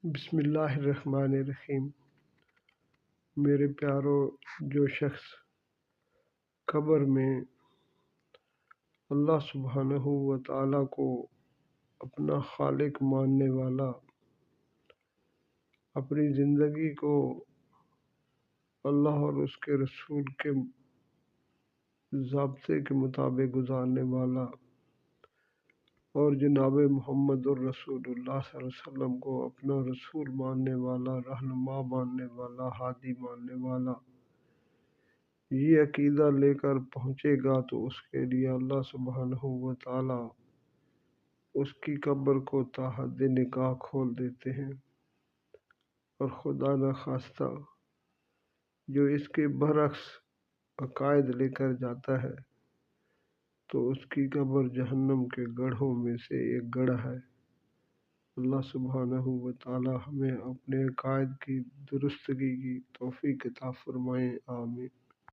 بسم اللہ الرحمن الرحیم۔ میرے پیارو، جو شخص قبر میں اللہ سبحانہ و تعالیٰ کو اپنا خالق ماننے والا، اپنی زندگی کو اللہ اور اس کے رسول کے ضابطے کے مطابق گزارنے والا، اور جناب محمد الرسول اللہ صلی اللہ علیہ وسلم کو اپنا رسول ماننے والا، رہنما ماننے والا، ہادی ماننے والا، یہ عقیدہ لے کر پہنچے گا تو اس کے لیے اللہ سبحانہ و تعالیٰ اس کی قبر کو تا حد نکاح کھول دیتے ہیں، اور خدا نخواستہ جو اس کے برعکس عقائد لے کر جاتا ہے تو اس کی قبر جہنم کے گڑھوں میں سے ایک گڑھ ہے۔ اللہ سبحانہ و تعالی ہمیں اپنے عقائد کی درستگی کی توفیق عطا فرمائے، آمین۔